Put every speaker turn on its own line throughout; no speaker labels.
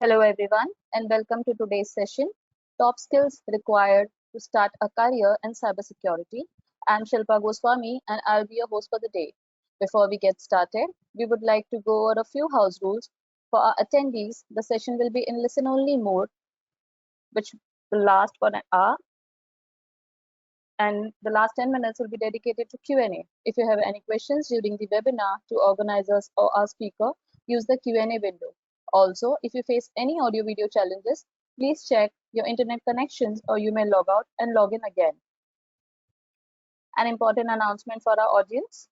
Hello everyone and welcome to today's session, Top Skills Required to Start a Career in Cybersecurity. I'm Shilpa Goswami and I'll be your host for the day. Before we get started, we would like to go over a few house rules. For our attendees, the session will be in listen-only mode, which will last for an hour, and the last 10 minutes will be dedicated to Q&A. If you have any questions during the webinar to organizers or our speaker, use the Q&A window. Also, if you face any audio video challenges, please check your internet connections or you may log out and log in again. An important announcement for our audience.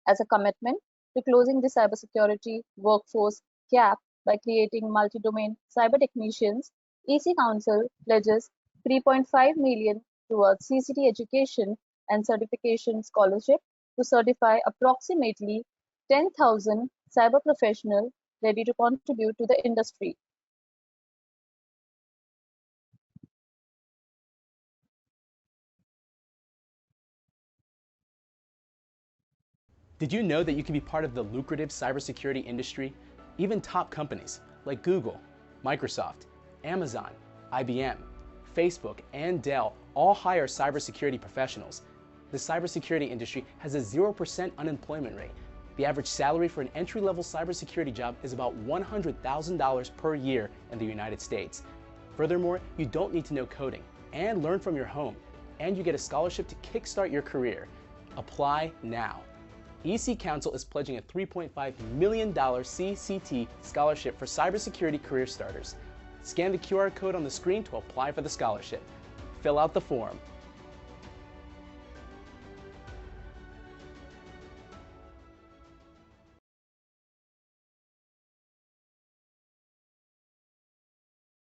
As a commitment to closing the cybersecurity workforce gap by creating multi-domain cyber technicians, EC Council pledges 3.5 million towards CCT education and certification scholarship to certify approximately 10,000 cyber professionals ready to contribute to the industry.
Did you know that you can be part of the lucrative cybersecurity industry? Even top companies like Google, Microsoft, Amazon, IBM, Facebook, and Dell all hire cybersecurity professionals. The cybersecurity industry has a 0% unemployment rate. The average salary for an entry-level cybersecurity job is about $100,000 per year in the United States. Furthermore, you don't need to know coding and learn from your home, and you get a scholarship to kickstart your career. Apply now. EC Council is pledging a $3.5 million CCT scholarship for cybersecurity career starters. Scan the QR code on the screen to apply for the scholarship. Fill out the form.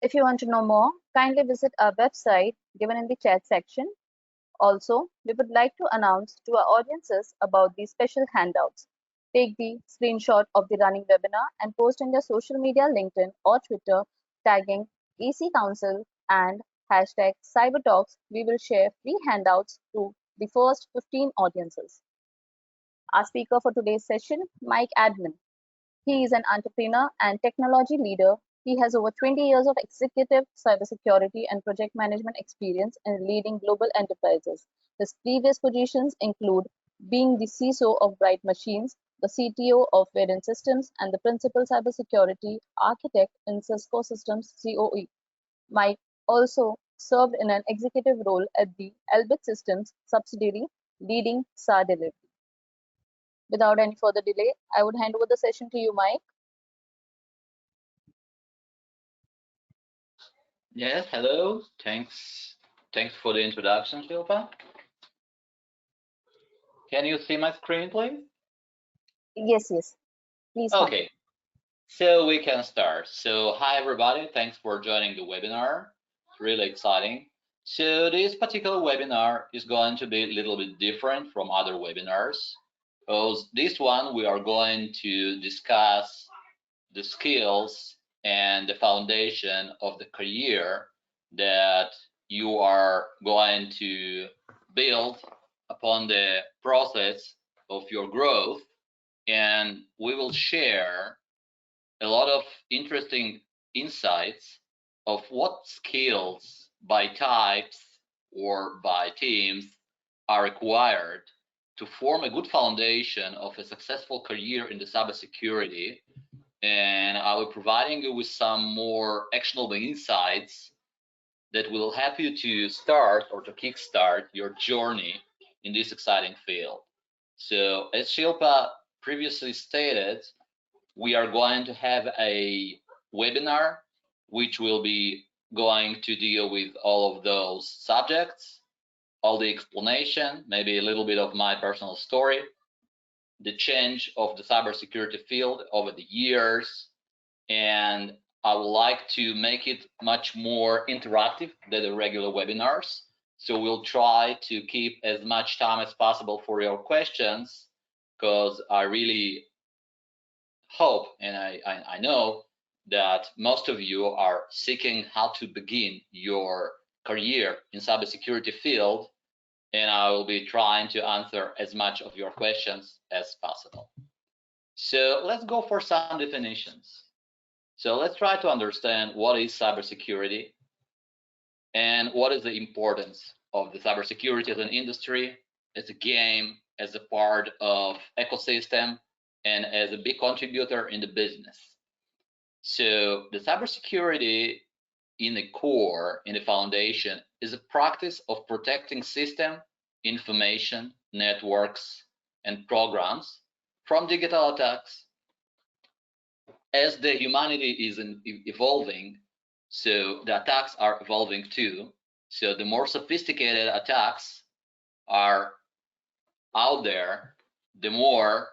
If you want to know more, kindly visit our website given in the chat section. Also, we would like to announce to our audiences about these special handouts. Take the screenshot of the running webinar and post in your social media, LinkedIn or Twitter, tagging EC Council and hashtag CyberTalks. We will share free handouts to the first 15 audiences. Our speaker for today's session, Mike Admon. He is an entrepreneur and technology leader. He has over 20 years of executive cybersecurity and project management experience in leading global enterprises. His previous positions include being the CISO of Bright Machines, the CTO of Variant Systems, and the principal cybersecurity architect in Cisco Systems COE. Mike also served in an executive role at the Elbit Systems subsidiary, leading SAR delivery. Without any further delay, I would hand over the session to you, Mike.
Yes, hello. Thanks for the introduction, Shilpa. Can you see my screen, please?
Yes. Please.
Okay. So we can start. So hi, everybody. Thanks for joining the webinar. It's really exciting. So this particular webinar is going to be a little bit different from other webinars. Because this one, we are going to discuss the skills and the foundation of the career that you are going to build upon the process of your growth. And we will share a lot of interesting insights of what skills by types or by teams are required to form a good foundation of a successful career in the cybersecurity. And I will be providing you with some more actionable insights that will help you to start or to kickstart your journey in this exciting field. So as Shilpa previously stated, we are going to have a webinar which will be going to deal with all of those subjects, all the explanation, maybe a little bit of my personal story, the change of the cybersecurity field over the years, and I would like to make it much more interactive than the regular webinars. So we'll try to keep as much time as possible for your questions, because I really hope and I know that most of you are seeking how to begin your career in cybersecurity field, and I will be trying to answer as much of your questions as possible. So let's go for some definitions. So let's try to understand what is cybersecurity and what is the importance of the cybersecurity as an industry, as a game, as a part of ecosystem, and as a big contributor in the business. So the cybersecurity in the core, in the foundation, is a practice of protecting system, information, networks, and programs from digital attacks. As the humanity is evolving, so the attacks are evolving too. So the more sophisticated attacks are out there, the more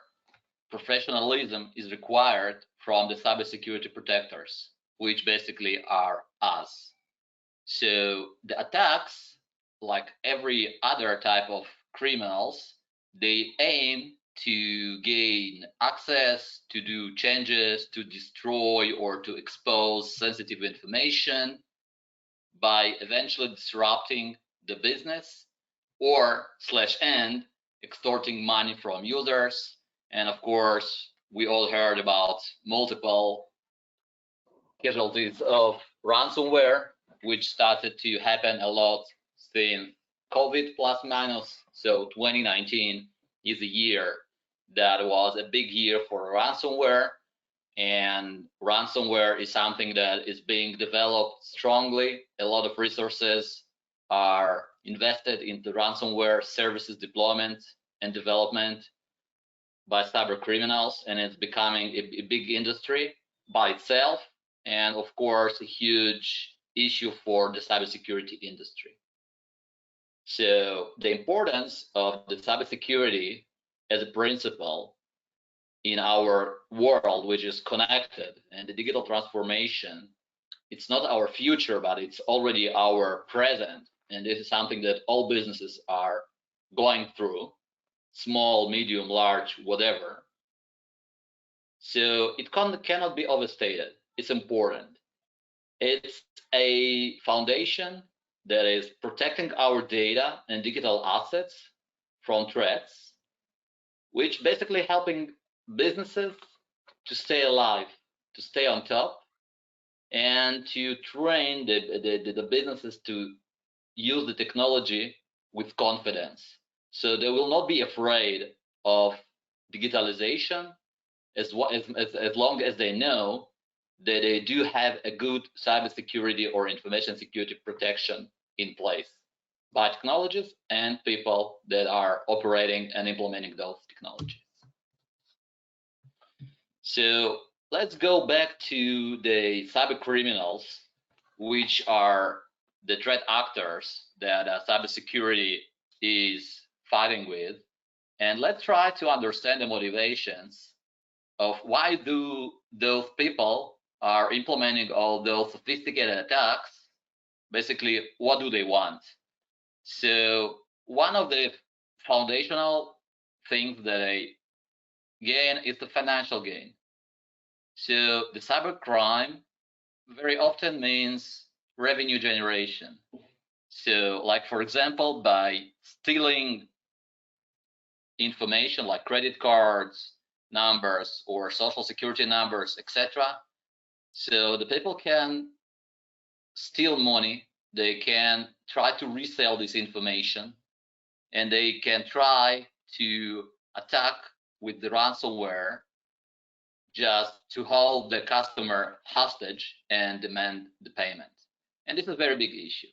professionalism is required from the cybersecurity protectors, which basically are us. So the attacks, like every other type of criminals, they aim to gain access, to do changes, to destroy or to expose sensitive information by eventually disrupting the business or slash end extorting money from users. And of course, we all heard about multiple casualties of ransomware, which started to happen a lot since COVID plus minus. So 2019 is a year that was a big year for ransomware. And ransomware is something that is being developed strongly. A lot of resources are invested into ransomware services deployment and development by cyber criminals, and it's becoming a big industry by itself, and of course a huge issue for the cybersecurity industry. So the importance of the cybersecurity as a principle in our world, which is connected, and the digital transformation, it's not our future, but it's already our present, and this is something that all businesses are going through, small, medium, large, whatever. So it cannot be overstated. It's important. It's a foundation that is protecting our data and digital assets from threats, which basically helping businesses to stay alive, to stay on top, and to train the businesses to use the technology with confidence. So they will not be afraid of digitalization as long as they know that they do have a good cybersecurity or information security protection in place by technologies and people that are operating and implementing those technologies. So let's go back to the cyber criminals, which are the threat actors that cybersecurity is fighting with. And let's try to understand the motivations of why do those people are implementing all those sophisticated attacks. Basically, what do they want? So one of the foundational things that they gain is the financial gain. So the cybercrime very often means revenue generation. So like, for example, by stealing information like credit cards, numbers, or social security numbers, etc. So the people can steal money, they can try to resell this information, and they can try to attack with the ransomware just to hold the customer hostage and demand the payment. And this is a very big issue.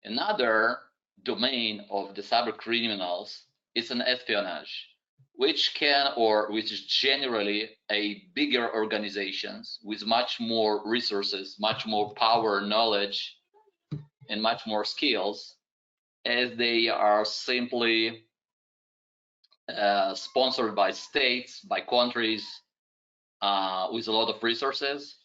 Another domain of the cyber criminals is an espionage, which is generally a bigger organizations with much more resources, much more power, knowledge, and much more skills, as they are simply sponsored by states, by countries, with a lot of resources,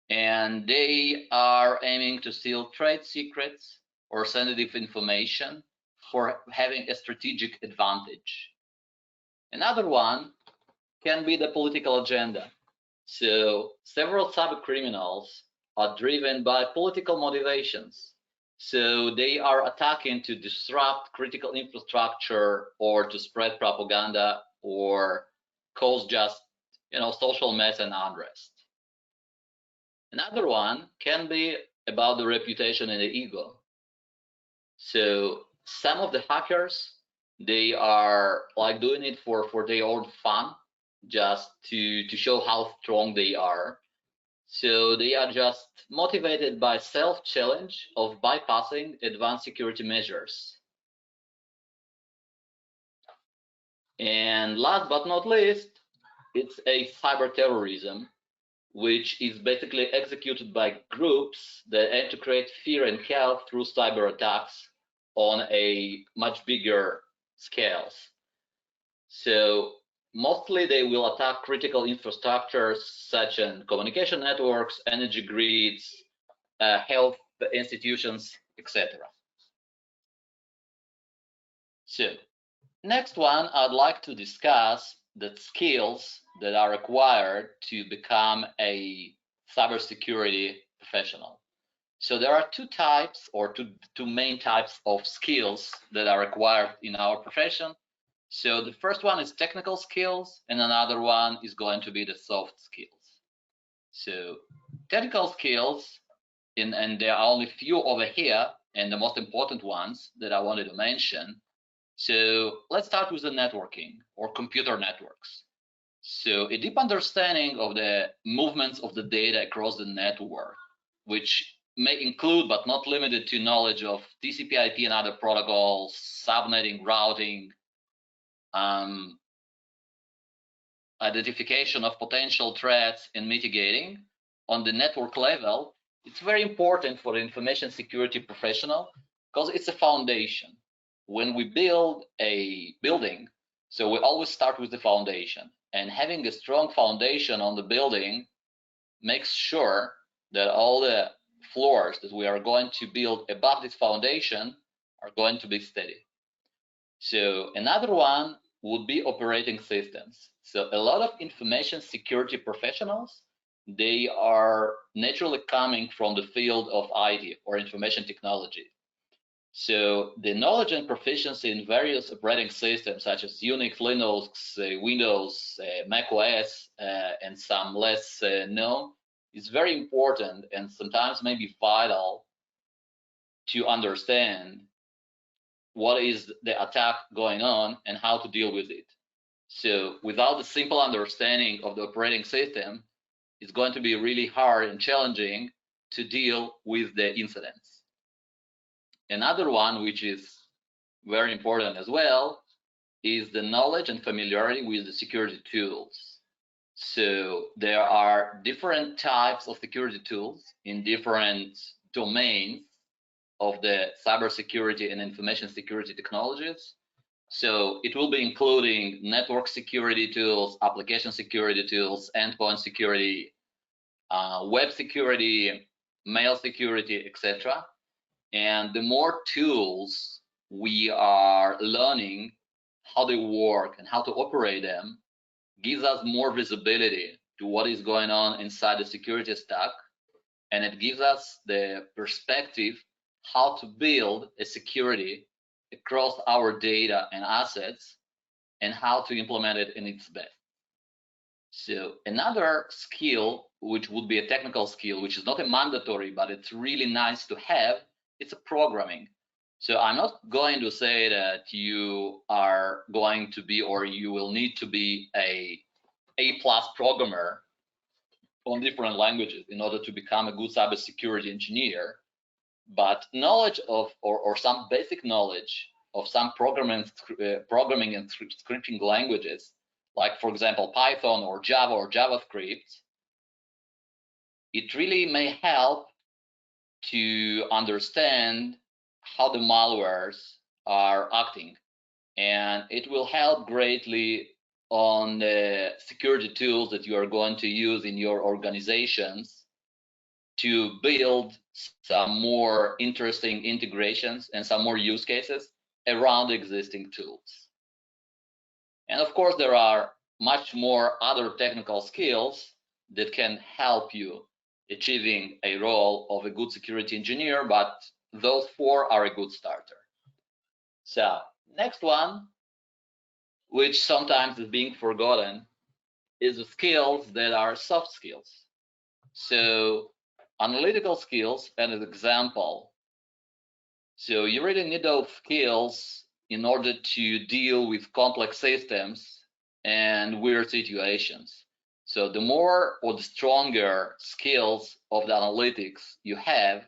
and they are aiming to steal trade secrets or sensitive information for having a strategic advantage. Another one can be the political agenda. So several cyber criminals are driven by political motivations. So they are attacking to disrupt critical infrastructure or to spread propaganda or cause just social mess and unrest. Another one can be about the reputation and the ego. So some of the hackers, they are like doing it for their own fun, just to show how strong they are. So they are just motivated by self-challenge of bypassing advanced security measures. And last but not least, it's a cyber terrorism, which is basically executed by groups that aim to create fear and chaos through cyber attacks on a much bigger scales. So mostly they will attack critical infrastructures such as communication networks, energy grids, health institutions, etc. So next one, I'd like to discuss the skills that are required to become a cybersecurity professional. So there are two types or two main types of skills that are required in our profession. So the first one is technical skills, and another one is going to be the soft skills. So technical skills, and there are only few over here, and the most important ones that I wanted to mention. So let's start with the networking or computer networks. So a deep understanding of the movements of the data across the network, which may include but not limited to knowledge of TCP/IP and other protocols, subnetting, routing, identification of potential threats, and mitigating on the network level. It's very important for the information security professional because it's a foundation. When we build a building, so we always start with the foundation, and having a strong foundation on the building makes sure that all the floors that we are going to build above this foundation are going to be steady. So another one would be operating systems. So a lot of information security professionals, they are naturally coming from the field of IT or information technology. So the knowledge and proficiency in various operating systems such as Unix, Linux, Windows, Mac OS, and some less known is very important and sometimes may be vital to understand what is the attack going on and how to deal with it. So without the simple understanding of the operating system, it's going to be really hard and challenging to deal with the incidents. Another one, which is very important as well, is the knowledge and familiarity with the security tools. So there are different types of security tools in different domains of the cybersecurity and information security technologies. So it will be including network security tools, application security tools, endpoint security, web security, mail security, etc. And the more tools we are learning how they work and how to operate them, gives us more visibility to what is going on inside the security stack, and it gives us the perspective how to build a security across our data and assets and how to implement it in its best. So another skill, which would be a technical skill, which is not a mandatory, but it's really nice to have, it's a programming. So I'm not going to say that you are going to be or you will need to be a A+ programmer on different languages in order to become a good cybersecurity engineer, but knowledge of or some basic knowledge of some programming and scripting languages, like for example Python or Java or JavaScript, it really may help to understand how the malwares are acting, and it will help greatly on the security tools that you are going to use in your organizations to build some more interesting integrations and some more use cases around existing tools. And of course, there are much more other technical skills that can help you achieving a role of a good security engineer, but those four are a good starter. So next one, which sometimes is being forgotten, is the skills that are soft skills. So analytical skills as an example. So you really need those skills in order to deal with complex systems and weird situations. So the more or the stronger skills of the analytics you have,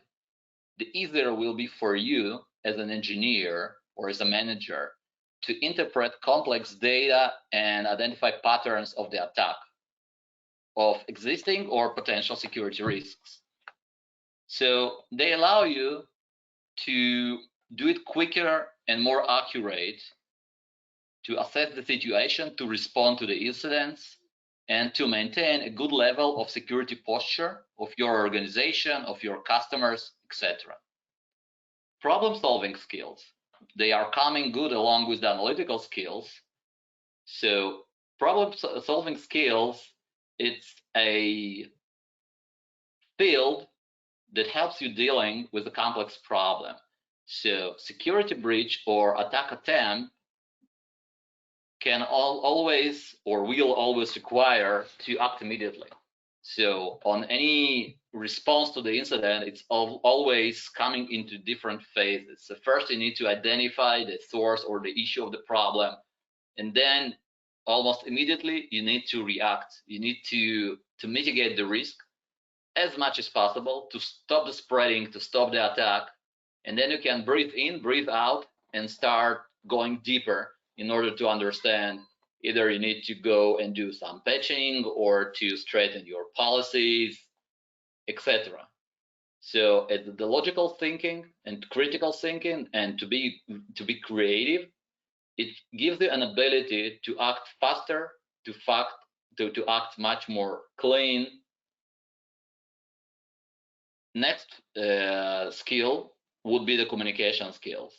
the easier it will be for you as an engineer or as a manager to interpret complex data and identify patterns of the attack of existing or potential security risks. So they allow you to do it quicker and more accurate, to assess the situation, to respond to the incidents, and to maintain a good level of security posture of your organization, of your customers, etc. Problem-solving skills, they are coming good along with the analytical skills. So problem-solving skills, it's a field that helps you dealing with a complex problem. So security breach or attack attempt can always or will always require to act immediately. So on any response to the incident, it's always coming into different phases. So first you need to identify the source or the issue of the problem, and then almost immediately you need to react. You need to mitigate the risk as much as possible, to stop the spreading, to stop the attack, and then you can breathe in, breathe out, and start going deeper in order to understand either you need to go and do some patching or to straighten your policies, etc. So the logical thinking and critical thinking and to be creative, it gives you an ability to act faster, to act much more clean. Next skill would be the communication skills.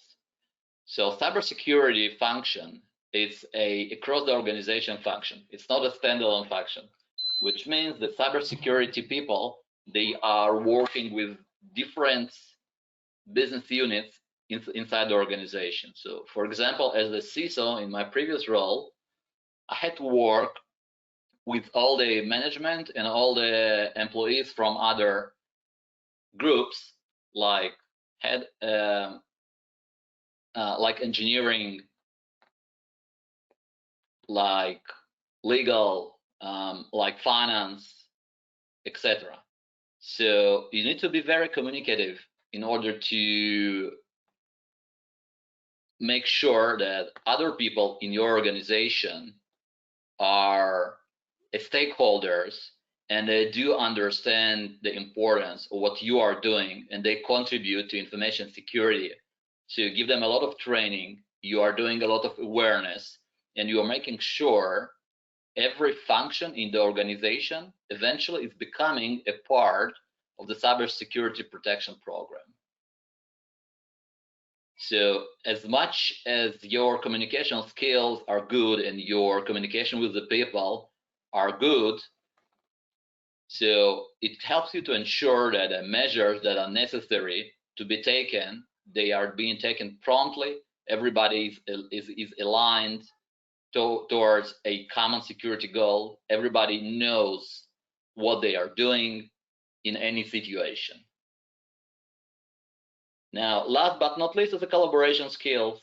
So cybersecurity function is a across the organization function. It's not a standalone function, which means that cybersecurity people, they are working with different business units inside the organization. So for example, as the CISO in my previous role, I had to work with all the management and all the employees from other groups like like engineering, like legal, like finance, etc. So you need to be very communicative in order to make sure that other people in your organization are stakeholders and they do understand the importance of what you are doing and they contribute to information security. So you give them a lot of training, you are doing a lot of awareness, and you are making sure every function in the organization eventually is becoming a part of the cybersecurity protection program. So as much as your communication skills are good and your communication with the people are good, so it helps you to ensure that the measures that are necessary to be taken, they are being taken promptly. Everybody is aligned towards a common security goal. Everybody knows what they are doing in any situation. Now, last but not least is the collaboration skills.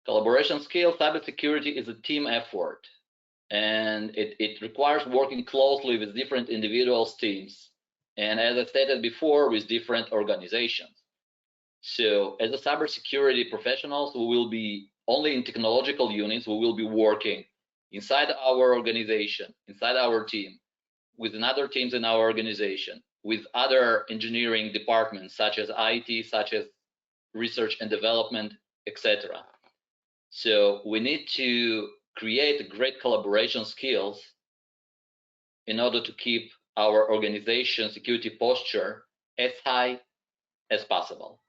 Collaboration skills, cybersecurity is a team effort, and it requires working closely with different individuals, teams, and as I stated before, with different organizations. So as a cybersecurity professionals, we will be only in technological units, we will be working inside our organization, inside our team, with other teams in our organization, with other engineering departments such as IT, such as research and development, etc. So we need to create great collaboration skills in order to keep our organization security posture as high as possible.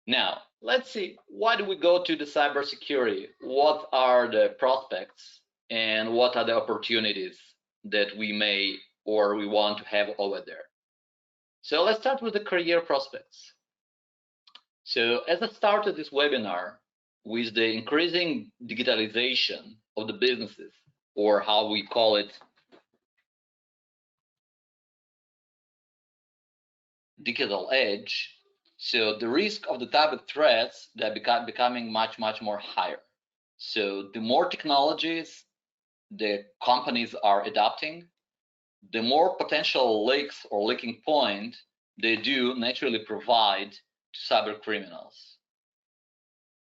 Now, let's see, why do we go to the cybersecurity? What are the prospects and what are the opportunities that we may or we want to have over there? So let's start with the career prospects. So as I started this webinar, with the increasing digitalization of the businesses, or how we call it, digital age, so the risk of the type of threats that becoming much more higher. So the more technologies the companies are adopting, the more potential leaks or leaking point they do naturally provide to cyber criminals.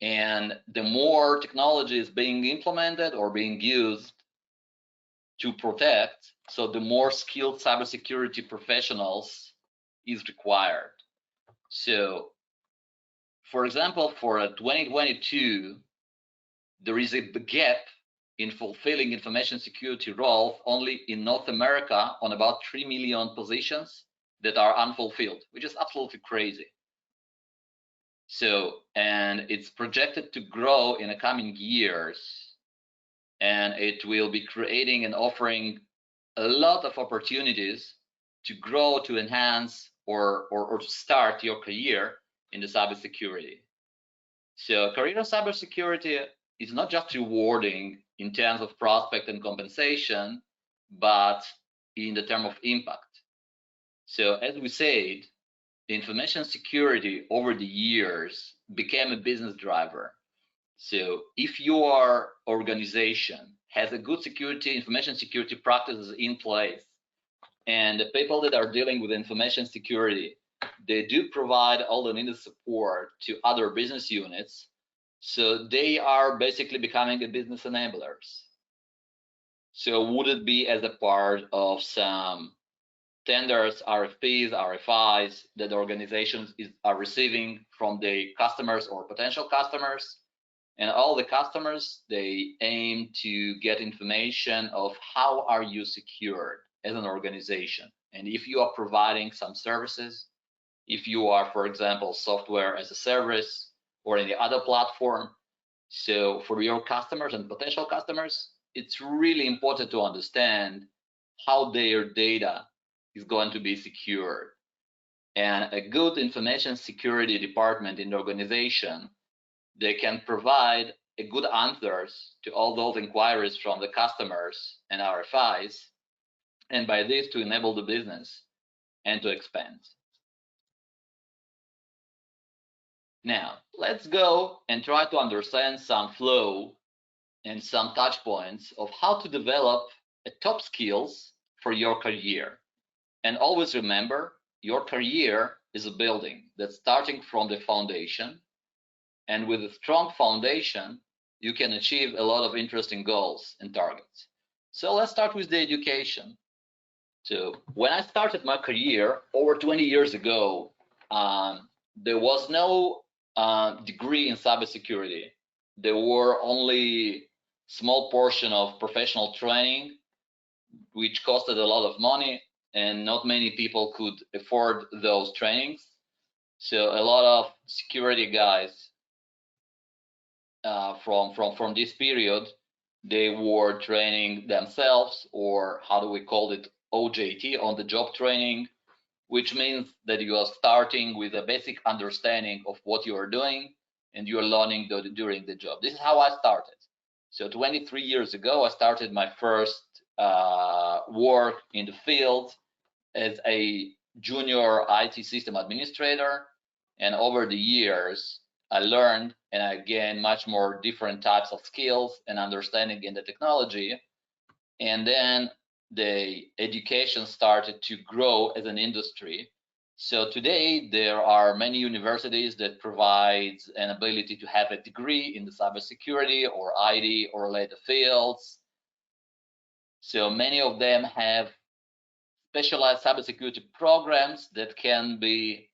And the more technology is being implemented or being used to protect, so the more skilled cybersecurity professionals is required. So, for example, for 2022, there is a gap in fulfilling information security roles only in North America on about 3 million positions that are unfulfilled, which is absolutely crazy. So, and it's projected to grow in the coming years, and it will be creating and offering a lot of opportunities to grow, to enhance, or to start your career in the cybersecurity. So career in cybersecurity is not just rewarding in terms of prospect and compensation, but in the term of impact. So as we said, the information security over the years became a business driver. So if your organization has a good security, information security practices in place, and the people that are dealing with information security, they do provide all the needed support to other business units, so they are basically becoming a business enablers. So would it be as a part of some tenders, RFPs, RFIs that the organizations are receiving from the customers or potential customers? And all the customers, they aim to get information of how are you secured as an organization. And if you are providing some services, if you are, for example, software as a service or any other platform, so for your customers and potential customers, it's really important to understand how their data is going to be secured. And a good information security department in the organization, they can provide a good answers to all those inquiries from the customers and RFIs, and by this to enable the business and to expand. Now, let's go and try to understand some flow and some touch points of how to develop a top skills for your career. And always remember, your career is a building that's starting from the foundation. And with a strong foundation, you can achieve a lot of interesting goals and targets. So let's start with the education. So when I started my career over 20 years ago, there was no degree in cybersecurity. There were only small portion of professional training, which costed a lot of money, and not many people could afford those trainings. So a lot of security guys from this period, they were training themselves, or how do we call it, OJT, on the job training, which means that you are starting with a basic understanding of what you are doing and you are learning during the job. This is how I started. So 23 years ago, I started my first work in the field as a junior IT system administrator, and over the years I learned and I gained much more different types of skills and understanding in the technology. And then the education started to grow as an industry. So today there are many universities that provide an ability to have a degree in the cybersecurity or IT or related fields. So many of them have specialized cybersecurity programs that can be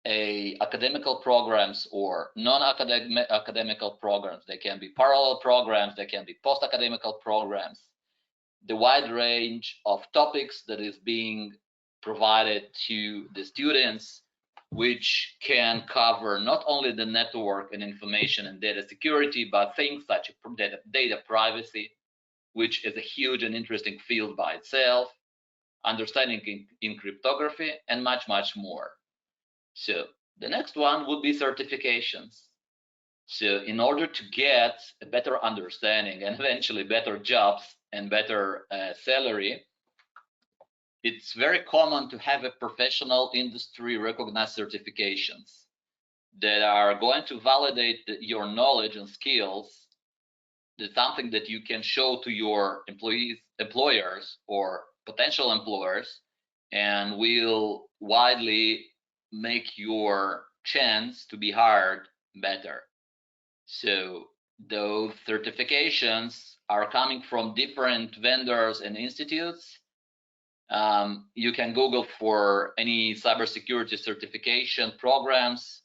academical programs or non-academical programs. They can be parallel programs, they can be post-academical programs. The wide range of topics that is being provided to the students, which can cover not only the network and information and data security, but things such as data privacy, which is a huge and interesting field by itself, understanding in cryptography, and much more. So the next one would be certifications. So in order to get a better understanding and eventually better jobs and better salary, it's very common to have a professional industry recognized certifications that are going to validate your knowledge and skills. That's something that you can show to your employers, or potential employers, and will widely make your chance to be hired better. So those certifications are coming from different vendors and institutes. You can Google for any cybersecurity certification programs.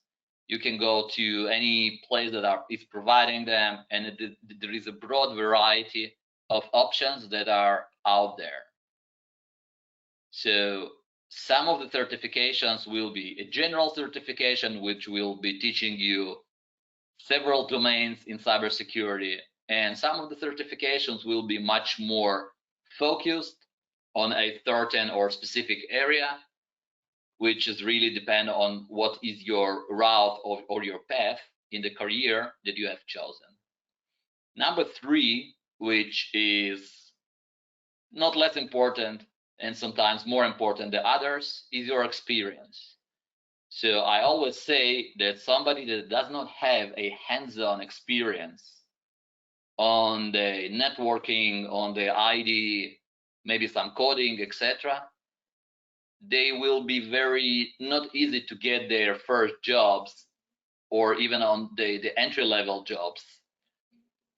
You can go to any place that is providing them, and there is a broad variety of options that are out there. So some of the certifications will be a general certification, which will be teaching you several domains in cybersecurity, and some of the certifications will be much more focused on a certain or specific area, which is really depend on what is your route or your path in the career that you have chosen. Number three, which is not less important and sometimes more important than others, is your experience. So I always say that somebody that does not have a hands-on experience on the networking, on the ID, maybe some coding, etc., they will be very not easy to get their first jobs, or even on the entry-level jobs,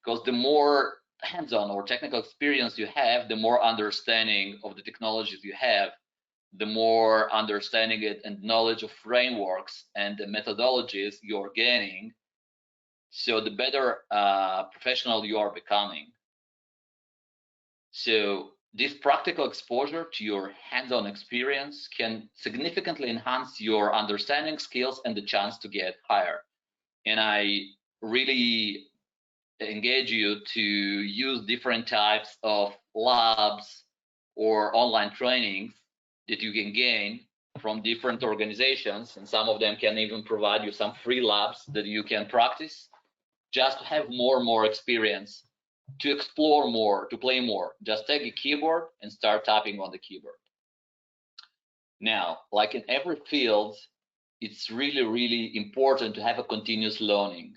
because the more hands-on or technical experience you have, the more understanding of the technologies you have, the more understanding it and knowledge of frameworks and the methodologies you're gaining, so the better professional you are becoming. So this practical exposure to your hands-on experience can significantly enhance your understanding, skills, and the chance to get hired. And I really engage you to use different types of labs or online trainings that you can gain from different organizations, and some of them can even provide you some free labs that you can practice just to have more and more experience, to explore more, to play more. Just take a keyboard and start tapping on the keyboard. Now, like in every field, it's really, really important to have a continuous learning,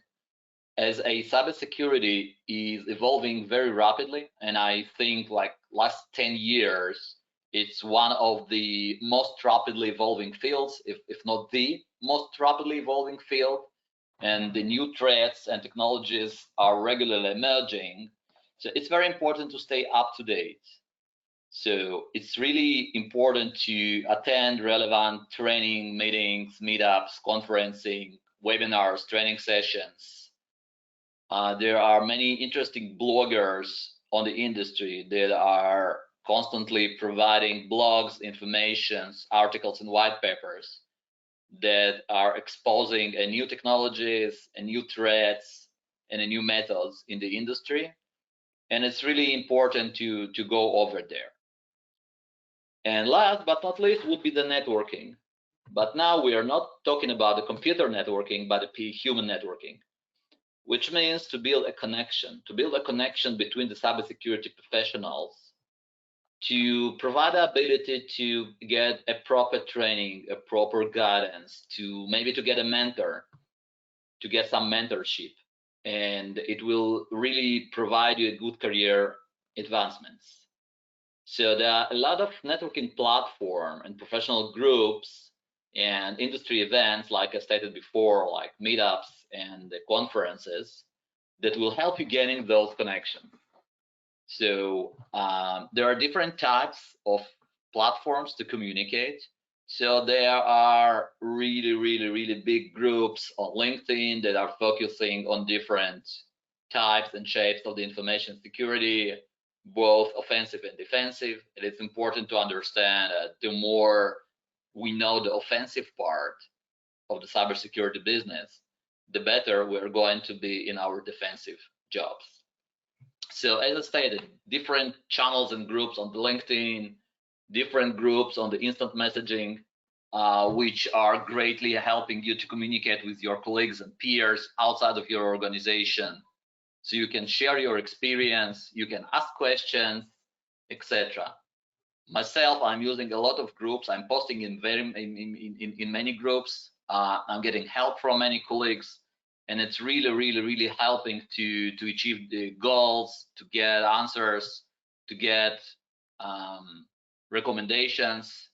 as a cybersecurity is evolving very rapidly. And I think like last 10 years, it's one of the most rapidly evolving fields, if not the most rapidly evolving field. And the new threats and technologies are regularly emerging. So it's very important to stay up to date. So it's really important to attend relevant training meetings, meetups, conferencing, webinars, training sessions. There are many interesting bloggers on the industry that are constantly providing blogs, informations, articles, and white papers that are exposing new technologies and new threats and new methods in the industry. And it's really important to go over there. And last but not least would be the networking. But now we are not talking about the computer networking, but the human networking, which means to build a connection between the cybersecurity professionals, to provide the ability to get a proper training, a proper guidance, to maybe to get a mentor, to get some mentorship, and it will really provide you a good career advancements. So there are a lot of networking platform and professional groups and industry events, like I stated before, like meetups and the conferences, that will help you getting those connections. So there are different types of platforms to communicate. So there are really, really, really big groups on LinkedIn that are focusing on different types and shapes of the information security, both offensive and defensive. It is important to understand that the more we know the offensive part of the cybersecurity business, the better we're going to be in our defensive jobs. So as I stated, different channels and groups on the LinkedIn, different groups on the instant messaging, which are greatly helping you to communicate with your colleagues and peers outside of your organization. So you can share your experience, you can ask questions, etc. Myself, I'm using a lot of groups. I'm posting in many groups. I'm getting help from many colleagues, and it's really helping to achieve the goals, to get answers, to get recommendations,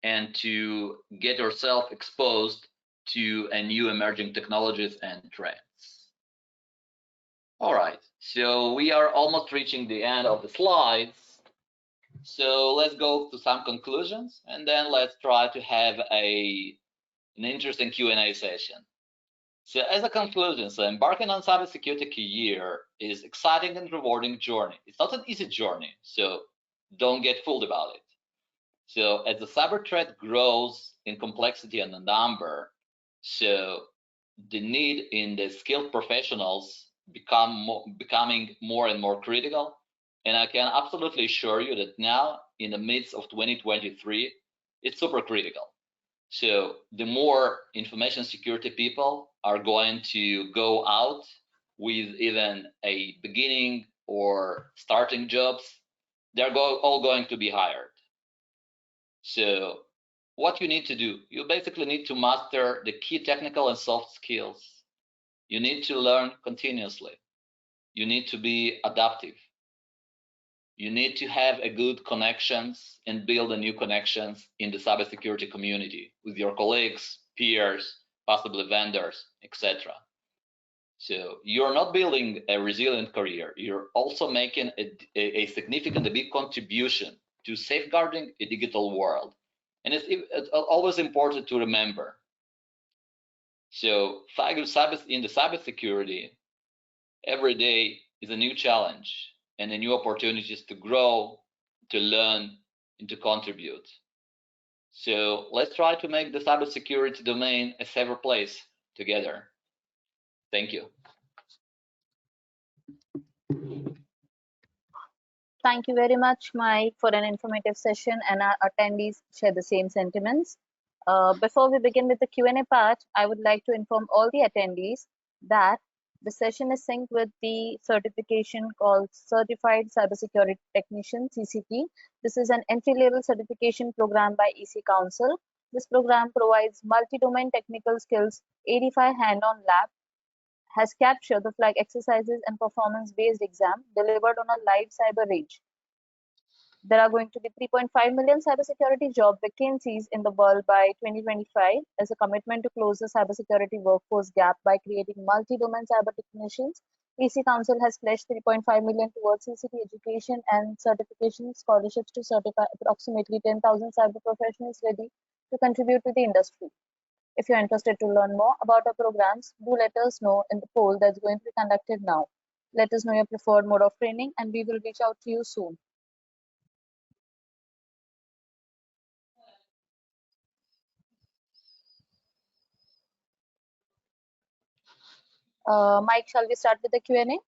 and to get yourself exposed to a new emerging technologies and trends. All right, so we are almost reaching the end of the slides. So let's go to some conclusions, and then let's try to have an interesting Q&A session. So as a conclusion, so embarking on cybersecurity career is exciting and rewarding journey. It's not an easy journey, so don't get fooled about it. So as the cyber threat grows in complexity and in number, so the need in the skilled professionals becoming more and more critical. And I can absolutely assure you that now in the midst of 2023, it's super critical. So the more information security people are going to go out with even a beginning or starting jobs, they're all going to be hired. So what you need to do, you basically need to master the key technical and soft skills. You need to learn continuously. You need to be adaptive. You need to have a good connections and build a new connections in the cybersecurity community with your colleagues, peers, possibly vendors, etc. So you're not building a resilient career. You're also making a significant, a big contribution to safeguarding a digital world. And it's always important to remember. So in the cybersecurity, every day is a new challenge and a new opportunities to grow, to learn, and to contribute. So let's try to make the cybersecurity domain a safer place together. Thank you.
Thank you very much, Mike, for an informative session, and our attendees share the same sentiments. Before we begin with the Q&A part, I would like to inform all the attendees that the session is synced with the certification called Certified Cybersecurity Technician, CCT. This is an entry-level certification program by EC Council. This program provides multi-domain technical skills, 85 hand-on lab, has captured the flag exercises and performance-based exam delivered on a live cyber range. There are going to be 3.5 million cybersecurity job vacancies in the world by 2025 as a commitment to close the cybersecurity workforce gap by creating multi-domain cyber technicians. EC Council has pledged 3.5 million towards CCT education and certification scholarships to certify approximately 10,000 cyber professionals ready to contribute to the industry. If you're interested to learn more about our programs, do let us know in the poll that's going to be conducted now. Let us know your preferred mode of training and we will reach out to you soon. Mike, shall we start with the Q&A?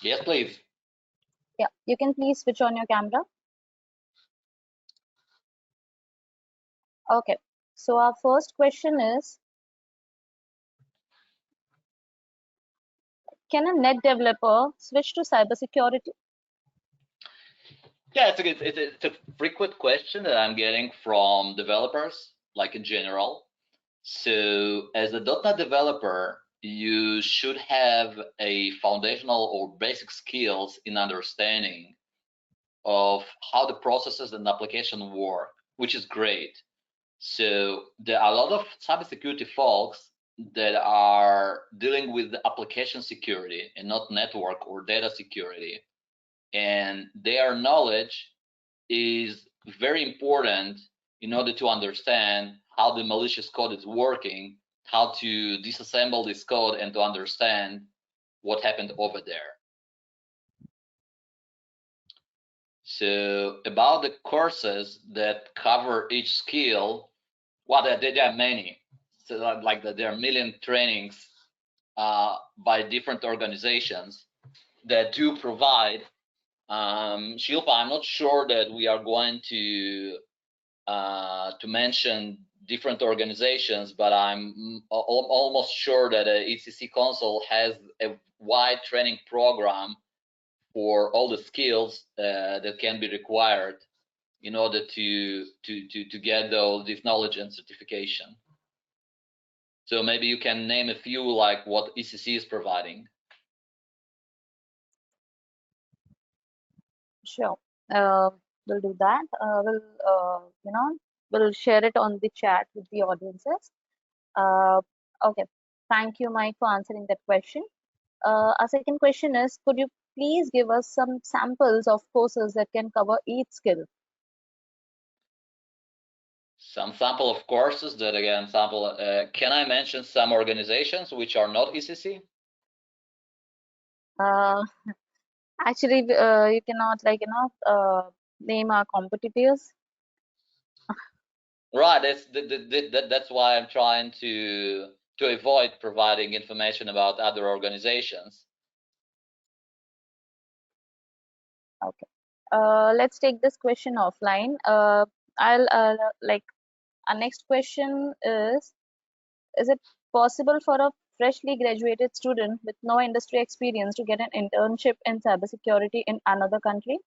Yes, please.
Yeah, you can please switch on your camera. Okay, so our first question is, can a net developer switch to cybersecurity?
Yeah, it's a frequent question that I'm getting from developers, like in general. So as a .NET developer, you should have a foundational or basic skills in understanding of how the processes and application work, which is great. So there are a lot of cybersecurity folks that are dealing with the application security and not network or data security. And their knowledge is very important in order to understand how the malicious code is working, how to disassemble this code and to understand what happened over there. So about the courses that cover each skill, well, there are many. So like there are a million trainings by different organizations that do provide. Shilpa, I'm not sure that we are going to mention different organizations, but I'm almost sure that ECC Council has a wide training program for all the skills that can be required in order to get this knowledge and certification. So maybe you can name a few, like what ECC is providing.
Sure. We'll do that. We'll share it on the chat with the audiences. Okay. Thank you, Mike, for answering that question. Our second question is, could you please give us some samples of courses that can cover each skill?
Some sample of courses that, again, sample. Can I mention some organizations which are not ECC?
Actually, you cannot name our competitors.
Right. That's why I'm trying to avoid providing information about other organizations.
Okay. Let's take this question offline. Our next question is it possible for a freshly graduated student with no industry experience to get an internship in cybersecurity in another country?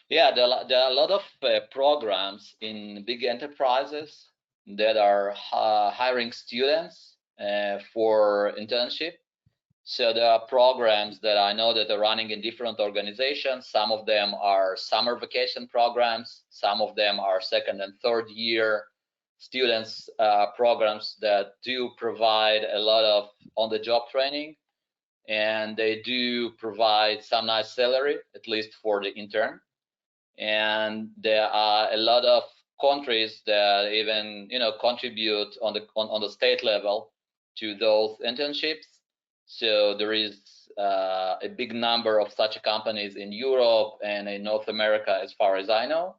Yeah, there are a lot of programs in big enterprises that are hiring students for internship. So there are programs that I know that are running in different organizations. Some of them are summer vacation programs. Some of them are second and third year students programs that do provide a lot of on-the-job training, and they do provide some nice salary, at least for the intern. And there are a lot of countries that even contribute on the state level to those internships. So there is a big number of such companies in Europe and in North America, as far as I know.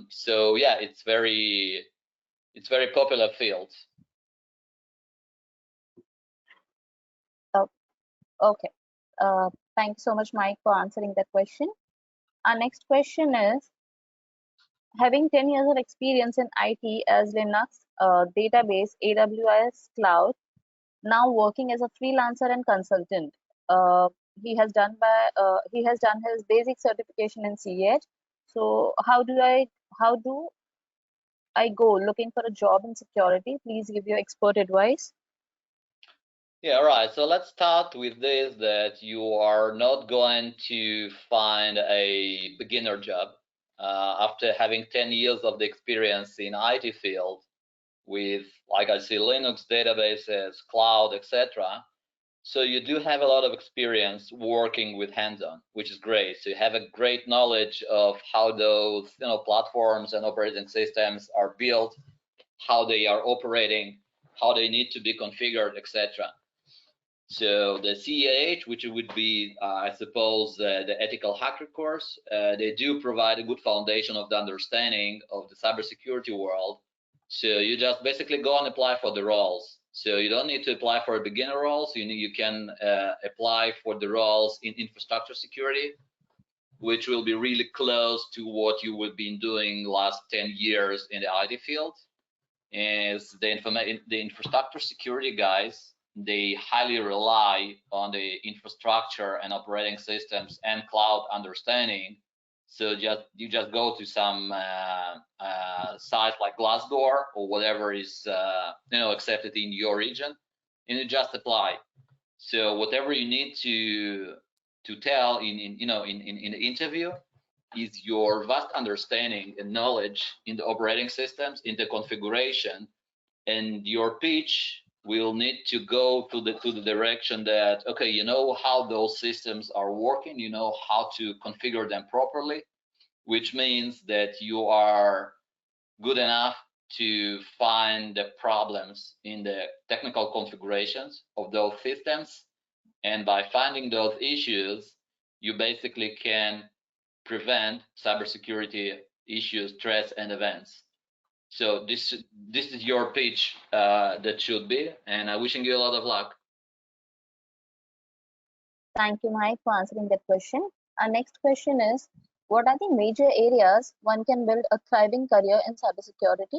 So yeah, it's very popular field.
Okay. Thank you so much, Mike, for answering that question. Our next question is, having 10 years of experience in IT as Linux, database, AWS, cloud, now working as a freelancer and consultant. He has done his basic certification in CH. So how do I go looking for a job in security? Please give your expert advice.
Yeah, right. So let's start with this, that you are not going to find a beginner job after having 10 years of the experience in IT field with, like I see, Linux databases, cloud, etc. So you do have a lot of experience working with hands-on, which is great. So you have a great knowledge of how those platforms and operating systems are built, how they are operating, how they need to be configured, etc. So the CEH, which would be, I suppose, the ethical hacker course, they do provide a good foundation of the understanding of the cybersecurity world. So you just basically go and apply for the roles. So you don't need to apply for a beginner roles. You can apply for the roles in infrastructure security, which will be really close to what you have been doing last 10 years in the IT field. Is the infrastructure security guys, they highly rely on the infrastructure and operating systems and cloud understanding. So you just go to some site like Glassdoor or whatever is accepted in your region, and you just apply. So whatever you need to tell in the interview is your vast understanding and knowledge in the operating systems, in the configuration, and your pitch will need to go to the direction that, okay, you know how those systems are working, you know how to configure them properly, which means that you are good enough to find the problems in the technical configurations of those systems. And by finding those issues, you basically can prevent cybersecurity issues, threats, and events. So this is your pitch that should be, and I'm wishing you a lot of luck.
Thank you, Mike, for answering that question. Our next question is, what are the major areas one can build a thriving career in cybersecurity?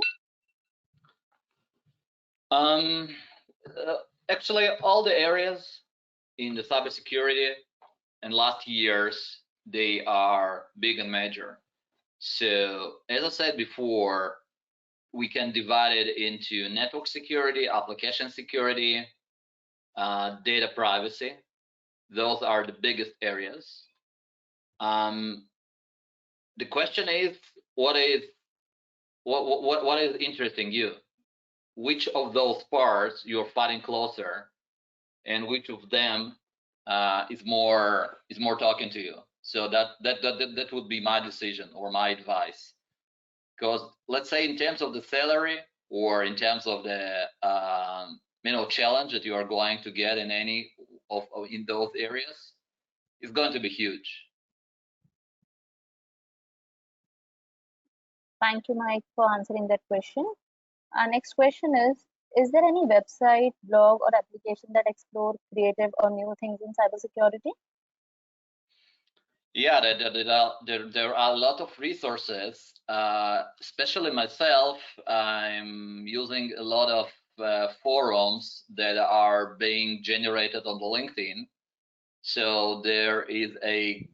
Actually, all the areas in the cybersecurity in last years, they are big and major. So as I said before, we can divide it into network security, application security, data privacy. Those are the biggest areas. The question is, what is interesting you? Which of those parts you're fighting closer, and which of them is more talking to you? So that would be my decision or my advice. Because let's say in terms of the salary or in terms of the challenge that you are going to get in any of in those areas, it's going to be huge.
Thank you, Mike, for answering that question. Our next question is there any website, blog, or application that explore creative or new things in cybersecurity?
Yeah, there are a lot of resources. Especially myself, I'm using a lot of forums that are being generated on the LinkedIn. So there is a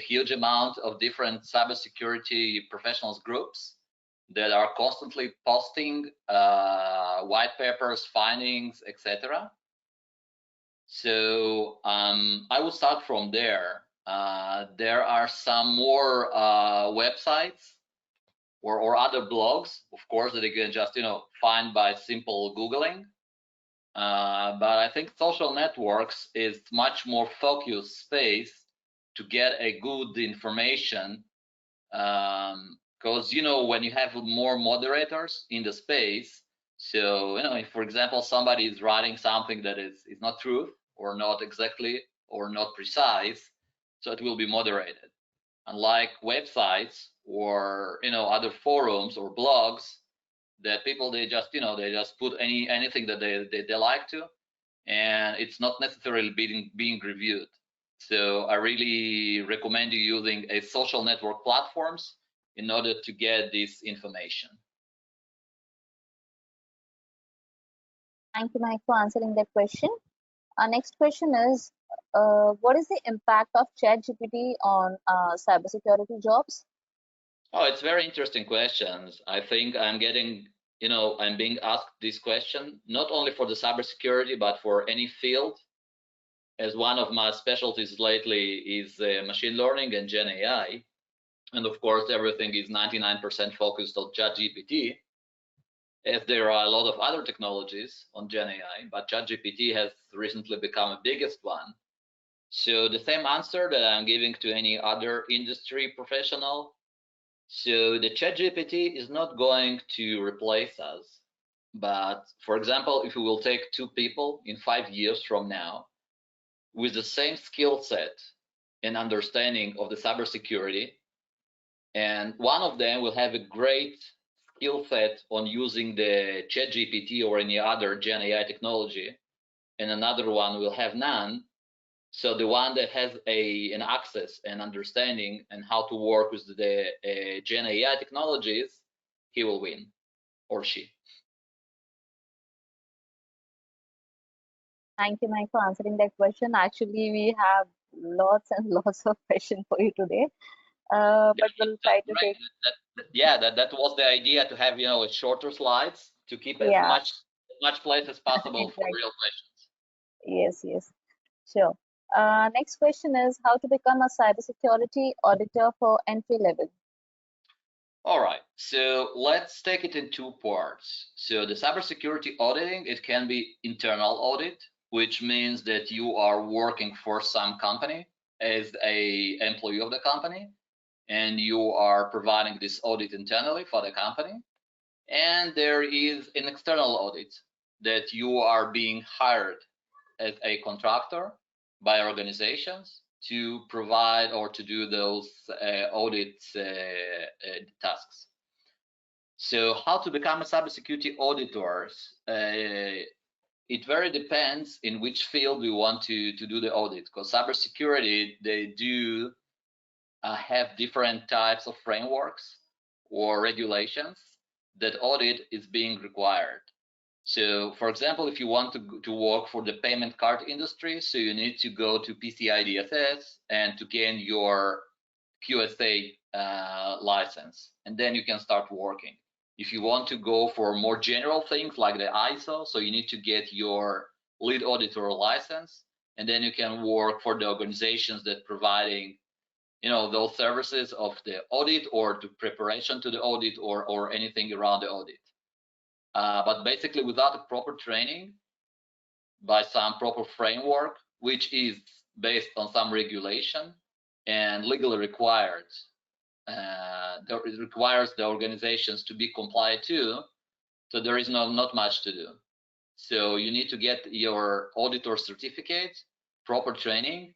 huge amount of different cybersecurity professionals groups that are constantly posting white papers, findings, etc. So I will start from there. There are some more websites or other blogs, of course, that you can just find by simple Googling. But I think social networks is much more focused space to get a good information, because when you have more moderators in the space, so if, for example, somebody is writing something that is not true or not exactly or not precise, so it will be moderated. Unlike websites or other forums or blogs that people they just put anything that they like to, and it's not necessarily being reviewed. So I really recommend you using a social network platforms in order to get this information.
Thank you, Mike, for answering that question. Our next question is what is the impact of ChatGPT on cybersecurity jobs?
Oh, it's very interesting questions. I think I'm being asked this question not only for the cybersecurity but for any field, as one of my specialties lately is machine learning and Gen AI. And of course, everything is 99% focused on ChatGPT, as there are a lot of other technologies on Gen AI, but ChatGPT has recently become the biggest one. So the same answer that I'm giving to any other industry professional. So the ChatGPT is not going to replace us. But for example, if we will take two people in 5 years from now with the same skill set and understanding of the cybersecurity, and one of them will have a great skill set on using the ChatGPT or any other Gen AI technology, and another one will have none. So the one that has an access and understanding and how to work with the Gen AI technologies, he will win, or she.
Thank you, Mike, for answering that question. Actually, we have lots and lots of questions for you today, but we'll try to take.
That was the idea, to have shorter slides to keep as
Yeah,
much place as possible for
exactly.
real questions.
Yes, yes, sure. Next question is how to become a cybersecurity auditor for entry level.
All right, so let's take it in two parts. So the cybersecurity auditing, it can be internal audit, which means that you are working for some company as a employee of the company, and you are providing this audit internally for the company. And there is an external audit that you are being hired as a contractor by organizations to provide or to do those audit tasks. So how to become a cybersecurity auditor? It very depends in which field we want to do the audit, because cybersecurity, they do have different types of frameworks or regulations that audit is being required. So for example, if you want to work for the payment card industry, so you need to go to PCI DSS and to gain your QSA license, and then you can start working. If you want to go for more general things like the ISO, so you need to get your lead auditor license, and then you can work for the organizations that providing those services of the audit or to preparation to the audit or anything around the audit. But basically, without a proper training by some proper framework, which is based on some regulation and legally required, it requires the organizations to be compliant too. So there is not much to do. So you need to get your auditor certificate, proper training,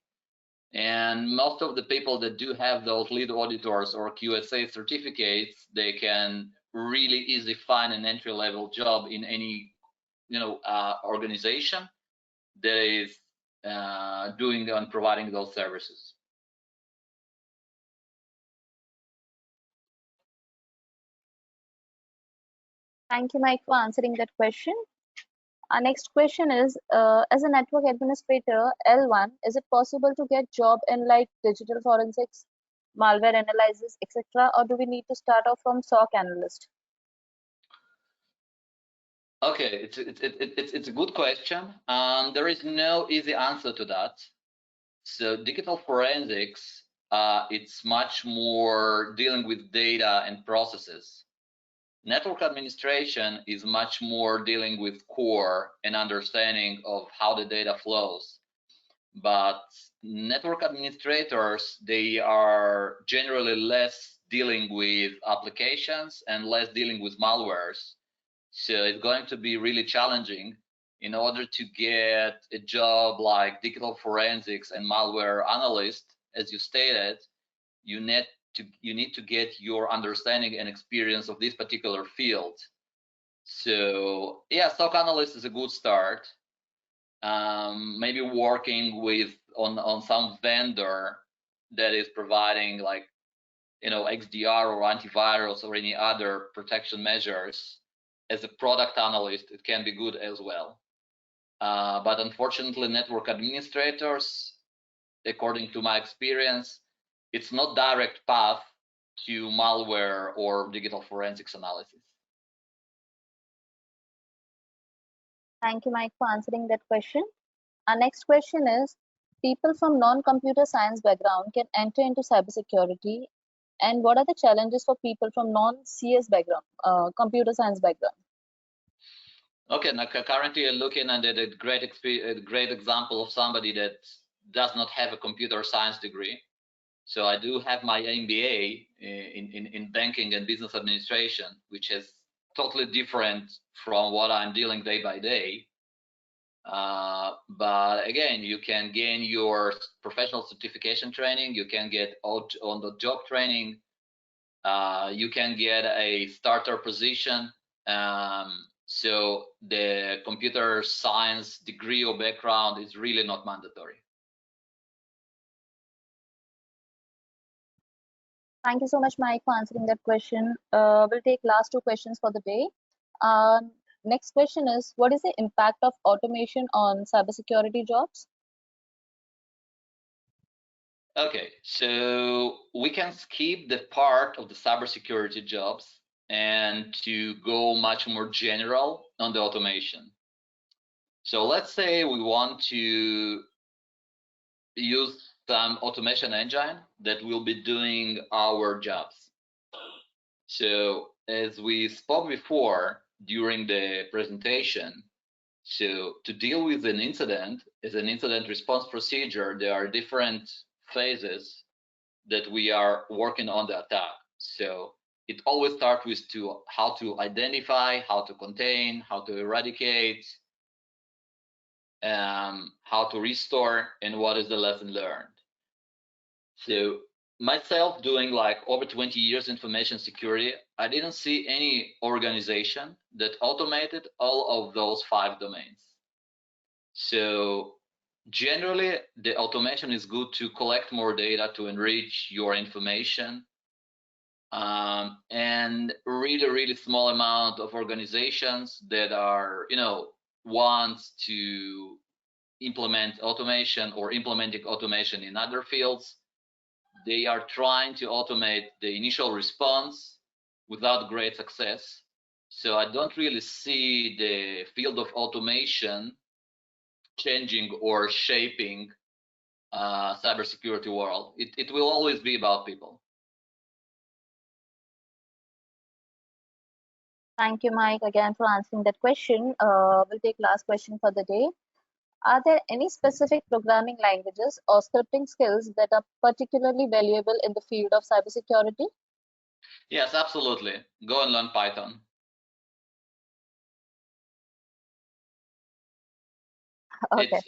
and most of the people that do have those lead auditors or QSA certificates, they can really easily find an entry-level job in any organization that is doing and providing those services.
Thank you, Mike, for answering that question. Our next question is, as a network administrator, L1, is it possible to get job in like digital forensics, malware analysis, etc., or do we need to start off from SOC analyst?
Okay, it's a good question. There is no easy answer to that. So digital forensics, it's much more dealing with data and processes. Network administration is much more dealing with core and understanding of how the data flows. But network administrators, they are generally less dealing with applications and less dealing with malwares. So it's going to be really challenging in order to get a job like digital forensics and malware analyst, as you stated. You need to get your understanding and experience of this particular field. So yeah, SOC analyst is a good start. Maybe working with on some vendor that is providing like XDR or antivirus or any other protection measures. As a product analyst, it can be good as well. But unfortunately, network administrators, according to my experience, it's not direct path to malware or digital forensics analysis.
Thank you, Mike, for answering that question. Our next question is, people from non-computer science background can enter into cybersecurity, and what are the challenges for people from non-CS background, computer science background?
Okay, now currently you're looking at a great example of somebody that does not have a computer science degree. So I do have my MBA in banking and business administration, which is totally different from what I'm dealing day by day. But again, you can gain your professional certification training, you can get out on the job training, you can get a starter position. So the computer science degree or background is really not mandatory.
Thank you so much, Mike, for answering that question. We'll take last two questions for the day. Next question is, what is the impact of automation on cybersecurity jobs?
Okay, so we can skip the part of the cybersecurity jobs and to go much more general on the automation. So let's say we want to use some automation engine that will be doing our jobs. So as we spoke before during the presentation, so to deal with an incident as an incident response procedure, there are different phases that we are working on the attack. So it always starts with how to identify, how to contain, how to eradicate, how to restore, and what is the lesson learned. So myself doing like over 20 years information security, I didn't see any organization that automated all of those 5 domains. So generally, the automation is good to collect more data to enrich your information. And really small amount of organizations that are, wants to implement automation or implementing automation in other fields. they are trying to automate the initial response without great success. So I don't really see the field of automation changing or shaping cybersecurity world. It will always be about people.
Thank you, Mike, again for answering that question. We'll take last question for the day. Are there any specific programming languages or scripting skills that are particularly valuable in the field of cybersecurity?
Yes, absolutely. Go and learn Python.
Okay.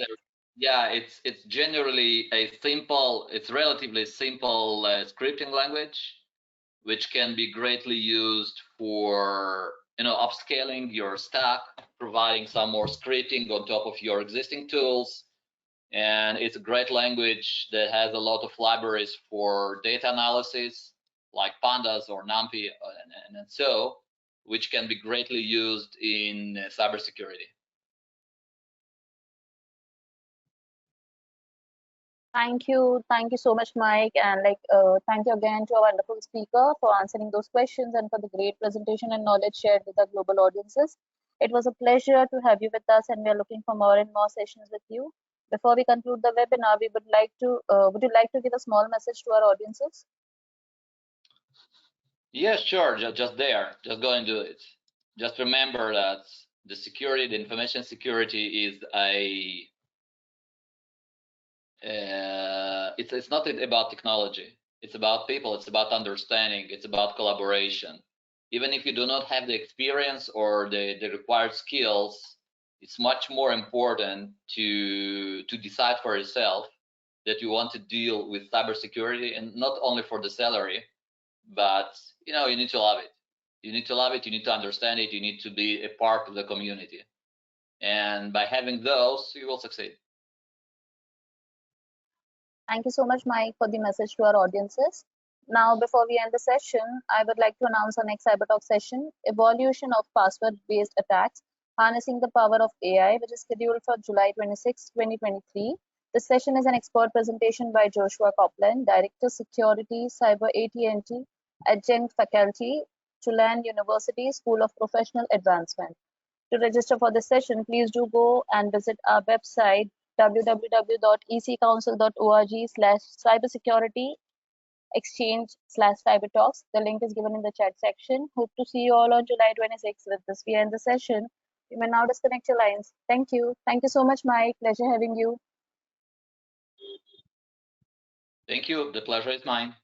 It's generally a simple, it's relatively simple scripting language, which can be greatly used for upscaling your stack, providing some more scripting on top of your existing tools. And it's a great language that has a lot of libraries for data analysis, like pandas or NumPy, and so, which can be greatly used in cybersecurity.
Thank you. Thank you so much, Mike. And thank you again to our wonderful speaker for answering those questions and for the great presentation and knowledge shared with our global audiences. It was a pleasure to have you with us, and we are looking for more and more sessions with you. Before we conclude the webinar, we would you like to give a small message to our audiences?
Yeah, sure. Just go and do it. Just remember that the information security is it's not about technology. It's about people. It's about understanding. It's about collaboration. Even if you do not have the experience or the required skills, it's much more important to decide for yourself that you want to deal with cybersecurity, and not only for the salary, but you need to love it. You need to love it. You need to understand it. You need to be a part of the community, and by having those, you will succeed.
Thank you so much, Mike, for the message to our audiences. Now, before we end the session, I would like to announce our next CyberTalk session, Evolution of Password-Based Attacks, Harnessing the Power of AI, which is scheduled for July 26, 2023. This session is an expert presentation by Joshua Copland, Director Security, Cyber AT&T, Adjunct Faculty, Tulane University School of Professional Advancement. To register for this session, please do go and visit our website www.ecouncil.org/cybersecurity exchange/cybertalks. The link is given in the chat section. Hope to see you all on July 26th. With this, we end the session. You may now disconnect your lines. Thank you. Thank you so much, Mike. Pleasure having you.
Thank you. The pleasure is mine.